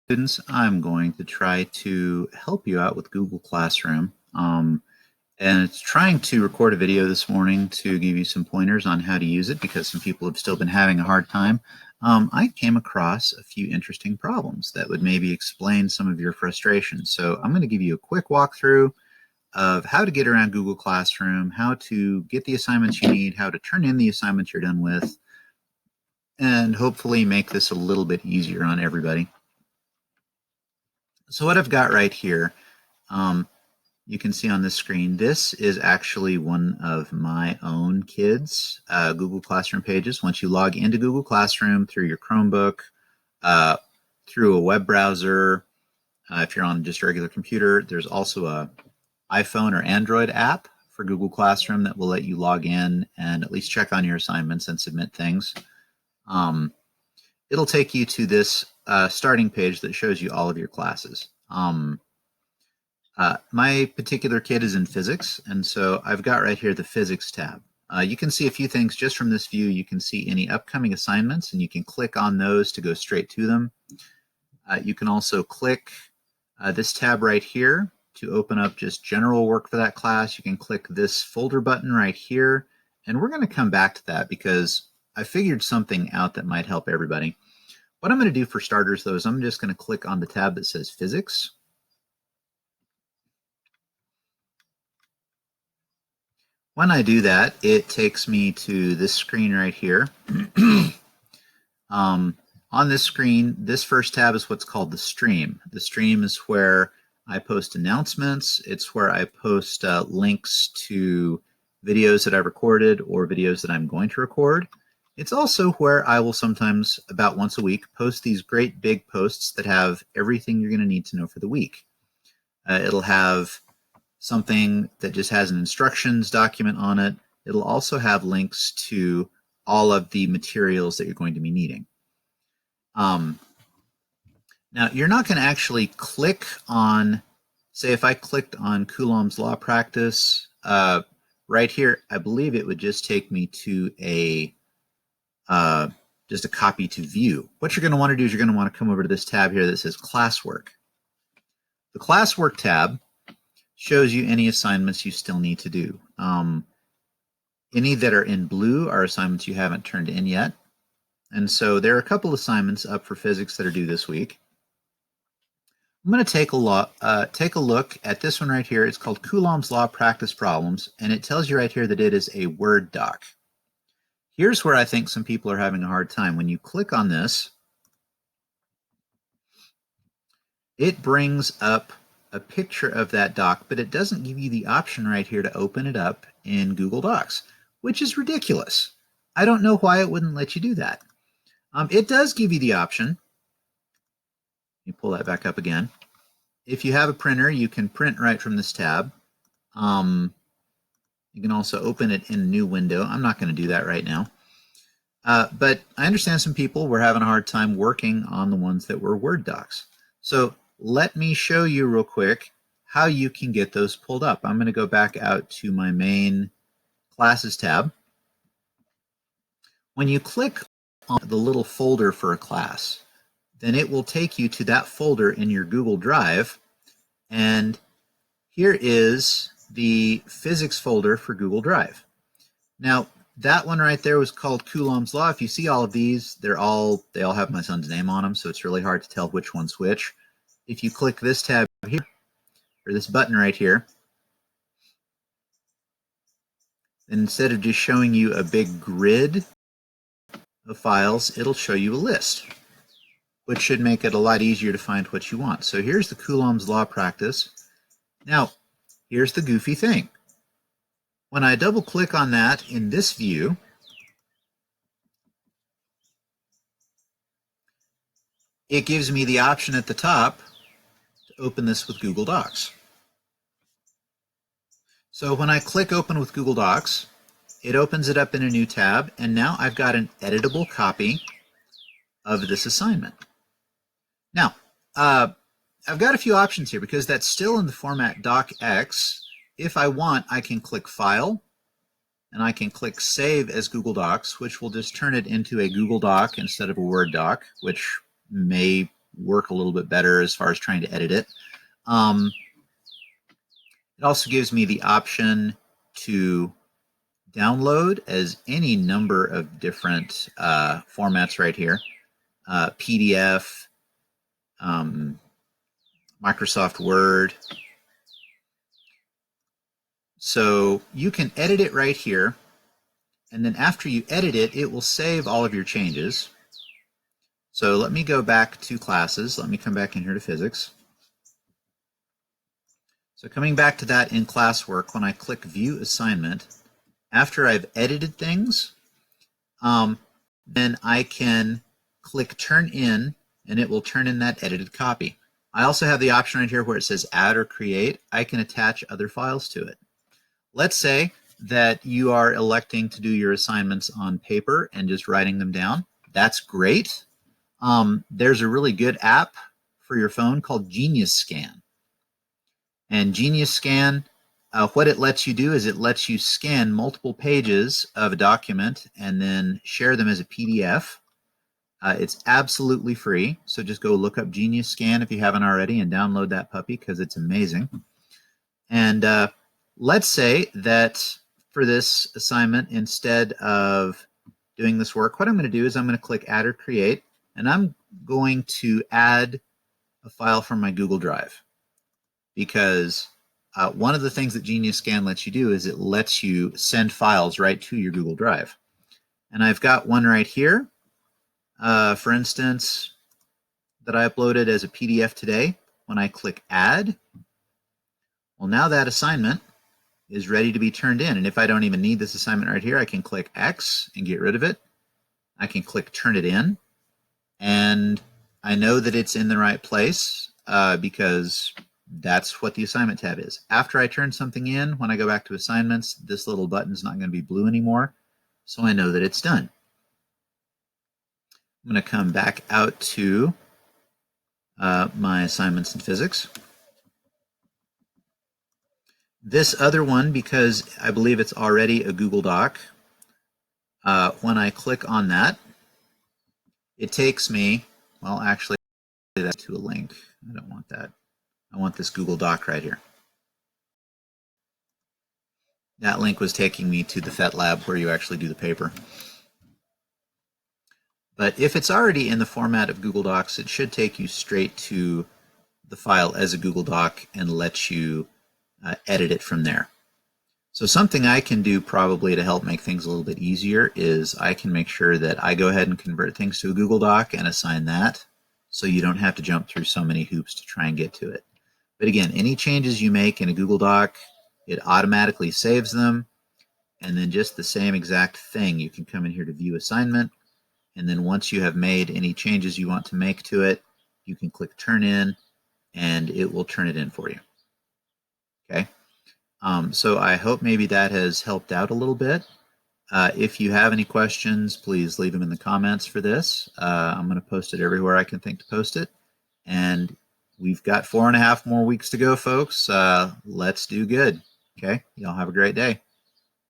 Students, I'm going to try to help you out with Google Classroom. And it's trying to record a video this morning to give you some pointers on how to use it because some people have still been having a hard time. I came across a few interesting problems that would maybe explain some of your frustration. So I'm going to give you a quick walkthrough of how to get around Google Classroom, how to get the assignments you need, how to turn in the assignments you're done with, and hopefully make this a little bit easier on everybody. So what I've got right here, you can see on this screen, this is actually one of my own kids' Google Classroom pages. Once you log into Google Classroom through your Chromebook, through a web browser, if you're on just a regular computer, there's also a iPhone or Android app for Google Classroom that will let you log in and at least check on your assignments and submit things. It'll take you to this starting page that shows you all of your classes. My particular kid is in physics, and so I've got right here the physics tab. You can see a few things just from this view. You can see any upcoming assignments, and you can click on those to go straight to them. You can also click this tab right here to open up just general work for that class. You can click this folder button right here, and we're going to come back to that because I figured something out that might help everybody. What I'm going to do for starters, though, is I'm just going to click on the tab that says Physics. When I do that, it takes me to this screen right here. On this screen, this first tab is what's called the stream. The stream is where I post announcements. It's where I post links to videos that I've recorded or videos that I'm going to record. It's also where I will sometimes, about once a week, post these great big posts that have everything you're going to need to know for the week. It'll have something that just has an instructions document on it. It'll also have links to all of the materials that you're going to be needing. Now, you're not going to actually click on, say if I clicked on Coulomb's law practice, right here, I believe it would just take me to just a copy to view. What you're going to want to do is you're going to want to come over to this tab here that says Classwork. The Classwork tab shows you any assignments you still need to do. Any that are in blue are assignments you haven't turned in yet. And so there are a couple assignments up for physics that are due this week. I'm going to take a look at this one right here. It's called Coulomb's Law Practice Problems, and it tells you right here that it is a Word doc. Here's where I think some people are having a hard time. When you click on this, it brings up a picture of that doc, but it doesn't give you the option right here to open it up in Google Docs, which is ridiculous. I don't know why it wouldn't let you do that. It does give you the option. Let me pull that back up again. If you have a printer, you can print right from this tab. You can also open it in a new window. I'm not going to do that right now. But I understand some people were having a hard time working on the ones that were Word docs. So let me show you real quick how you can get those pulled up. I'm going to go back out to my main classes tab. When you click on the little folder for a class, then it will take you to that folder in your Google Drive. And here is the physics folder for Google Drive. Now, that one right there was called Coulomb's Law. If you see all of these, they all have my son's name on them, so it's really hard to tell which one's which. If you click this tab here, or this button right here, then instead of just showing you a big grid of files, it'll show you a list, which should make it a lot easier to find what you want. So here's the Coulomb's Law practice. Now, here's the goofy thing. When I double click on that in this view, it gives me the option at the top to open this with Google Docs. So when I click open with Google Docs, it opens it up in a new tab, and now I've got an editable copy of this assignment. Now, I've got a few options here because that's still in the format docx. If I want, I can click File, and I can click Save as Google Docs, which will just turn it into a Google Doc instead of a Word doc, which may work a little bit better as far as trying to edit it. It also gives me the option to download as any number of different formats right here. PDF, Microsoft Word. So you can edit it right here, and then after you edit it, it will save all of your changes. So let me go back to classes. Let me come back in here to physics. So coming back to that in classwork, when I click View Assignment, after I've edited things, then I can click Turn In, and it will turn in that edited copy. I also have the option right here where it says Add or Create. I can attach other files to it. Let's say that you are electing to do your assignments on paper and just writing them down. That's great. There's a really good app for your phone called Genius Scan. And Genius Scan, what it lets you do is it lets you scan multiple pages of a document and then share them as a PDF. It's absolutely free, so just go look up Genius Scan if you haven't already and download that puppy because it's amazing. And let's say that for this assignment, instead of doing this work, what I'm going to do is I'm going to click Add or Create, and I'm going to add a file from my Google Drive. Because one of the things that Genius Scan lets you do is it lets you send files right to your Google Drive. And I've got one right here, for instance, that I uploaded as a PDF today. When I click Add, well, now that assignment is ready to be turned in. And if I don't even need this assignment right here, I can click X and get rid of it. I can click Turn It In. And I know that it's in the right place because that's what the assignment tab is. After I turn something in, when I go back to assignments, this little button is not going to be blue anymore, so I know that it's done. I'm going to come back out to my assignments in physics. This other one, because I believe it's already a Google Doc, when I click on that, it takes me, well, actually, that's to a link. I don't want that. I want this Google Doc right here. That link was taking me to the PhET lab where you actually do the paper. But if it's already in the format of Google Docs, it should take you straight to the file as a Google Doc and let you edit it from there. So something I can do probably to help make things a little bit easier is I can make sure that I go ahead and convert things to a Google Doc and assign that so you don't have to jump through so many hoops to try and get to it. But again, any changes you make in a Google Doc, it automatically saves them. And then just the same exact thing, you can come in here to View Assignment. And then once you have made any changes you want to make to it, you can click Turn In, and it will turn it in for you. Okay. So I hope maybe that has helped out a little bit. If you have any questions, please leave them in the comments for this. I'm going to post it everywhere I can think to post it. And we've got 4.5 more weeks to go, folks. Let's do good. Okay. Y'all have a great day.